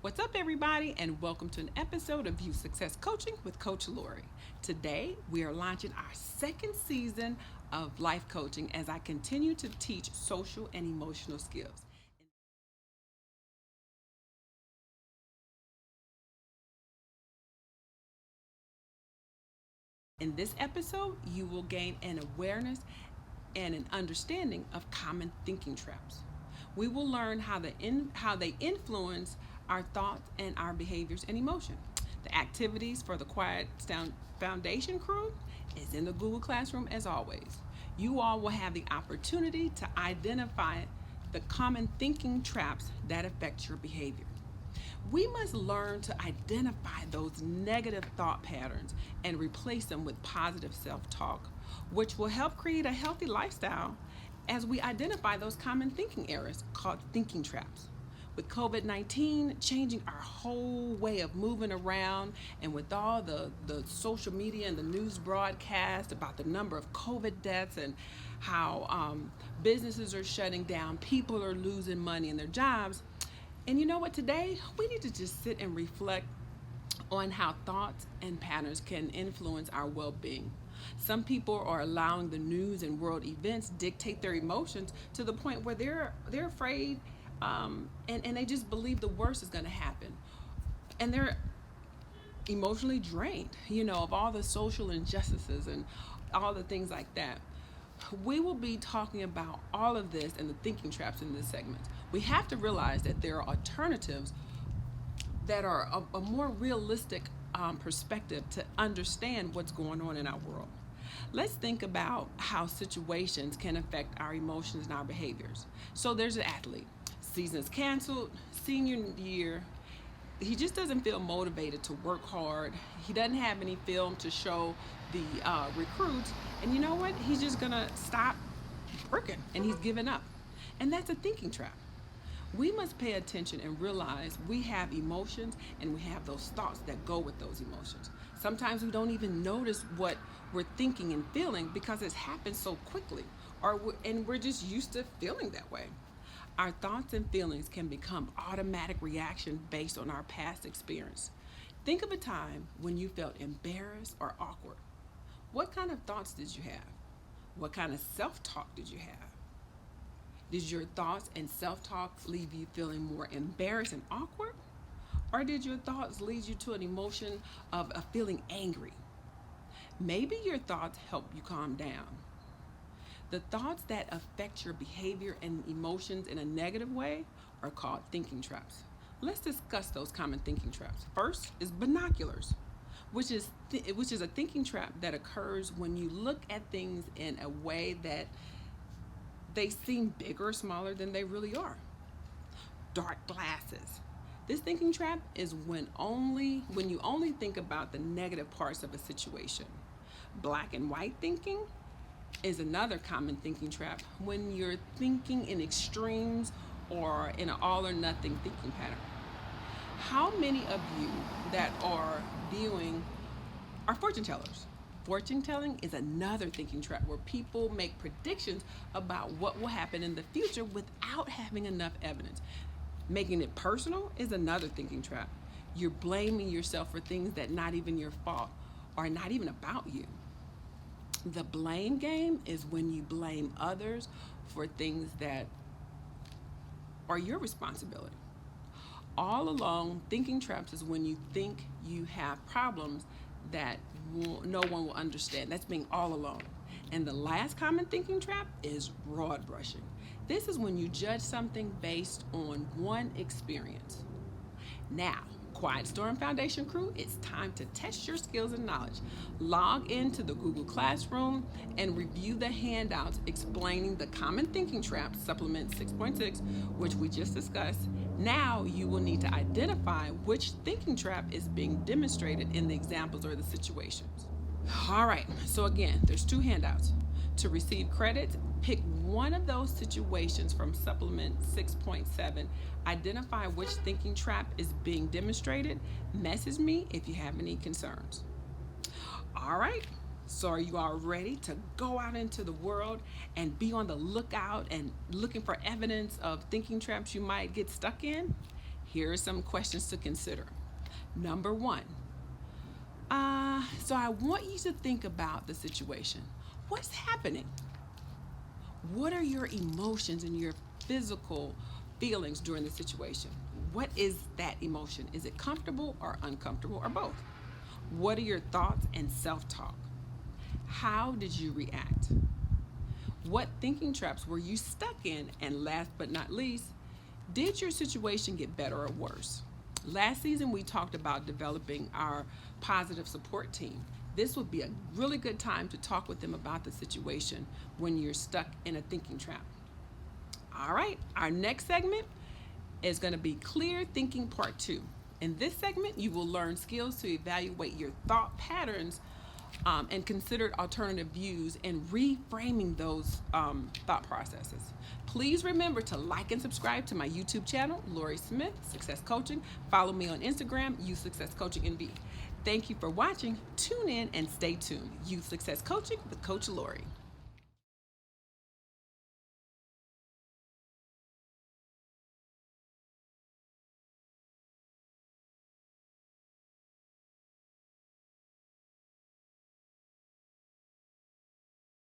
What's up, everybody, and welcome to an episode of Youth Success Coaching with Coach Lori. Today, we are launching our second season of life coaching as I continue to teach social and emotional skills. In this episode, you will gain an awareness and an understanding of common thinking traps. We will learn how they influence our thoughts and our behaviors and emotion. The activities for the Quiet Foundation crew is in the Google Classroom as always. You all will have the opportunity to identify the common thinking traps that affect your behavior. We must learn to identify those negative thought patterns and replace them with positive self talk, which will help create a healthy lifestyle as we identify those common thinking errors called thinking traps. With COVID 19 changing our whole way of moving around, and with all the social media and the news broadcast about the number of COVID deaths and how businesses are shutting down, people are losing money in their jobs, and you know what? Today, we need to just sit and reflect on how thoughts and patterns can influence our well being. Some people are allowing the news and world events dictate their emotions to the point where they're afraid, and they just believe the worst is going to happen. And they're emotionally drained, of all the social injustices and all the things like that. We will be talking about all of this and the thinking traps in this segment. We have to realize that there are alternatives that are a more realistic perspective to understand what's going on in our world. Let's think about how situations can affect our emotions and our behaviors. So there's an athlete, season's canceled, senior year. He just doesn't feel motivated to work hard. He doesn't have any film to show the recruits. And you know what? He's just going to stop working and he's giving up. And that's a thinking trap. We must pay attention and realize we have emotions and we have those thoughts that go with those emotions. Sometimes we don't even notice what we're thinking and feeling because it's happened so quickly, and we're just used to feeling that way. Our thoughts and feelings can become automatic reaction based on our past experience. Think of a time when you felt embarrassed or awkward. What kind of thoughts did you have? What kind of self-talk did you have? Did your thoughts and self-talk leave you feeling more embarrassed and awkward? Or did your thoughts lead you to an emotion of feeling angry? Maybe your thoughts help you calm down. The thoughts that affect your behavior and emotions in a negative way are called thinking traps. Let's discuss those common thinking traps. First is binoculars, which is a thinking trap that occurs when you look at things in a way that they seem bigger or smaller than they really are. Dark glasses. This thinking trap is when you only think about the negative parts of a situation. Black and white thinking is another common thinking trap when you're thinking in extremes or in an all or nothing thinking pattern. How many of you that are viewing are fortune tellers? Fortune telling is another thinking trap where people make predictions about what will happen in the future without having enough evidence. Making it personal is another thinking trap. You're blaming yourself for things that not even your fault or not even about you. The blame game is when you blame others for things that are your responsibility. All along, thinking traps is when you think you have problems that no one will understand. That's being all alone. And the last common thinking trap is broad brushing. This is when you judge something based on one experience. Now, Quiet Storm Foundation crew, it's time to test your skills and knowledge. Log into the Google Classroom and review the handouts explaining the common thinking traps, supplement 6.6, which we just discussed. Now you will need to identify which thinking trap is being demonstrated in the examples or the situations. All right, so again, there's two handouts. To receive credit, pick one of those situations from supplement 6.7. Identify which thinking trap is being demonstrated. Message me if you have any concerns. All right, so are you all ready to go out into the world and be on the lookout and looking for evidence of thinking traps you might get stuck in? Here are some questions to consider. Number one, so I want you to think about the situation. What's happening? What are your emotions and your physical feelings during the situation? What is that emotion? Is it comfortable or uncomfortable or both? What are your thoughts and self-talk? How did you react? What thinking traps were you stuck in? And last but not least, did your situation get better or worse? Last season, we talked about developing our positive support team. This would be a really good time to talk with them about the situation when you're stuck in a thinking trap. All right, our next segment is going to be Clear Thinking Part 2. In this segment, you will learn skills to evaluate your thought patterns and consider alternative views and reframing those thought processes. Please remember to like and subscribe to my YouTube channel, Lori Smith, Success Coaching. Follow me on Instagram, Youth Success Coaching NV. Thank you for watching. Tune in and stay tuned. Youth Success Coaching with Coach Lori.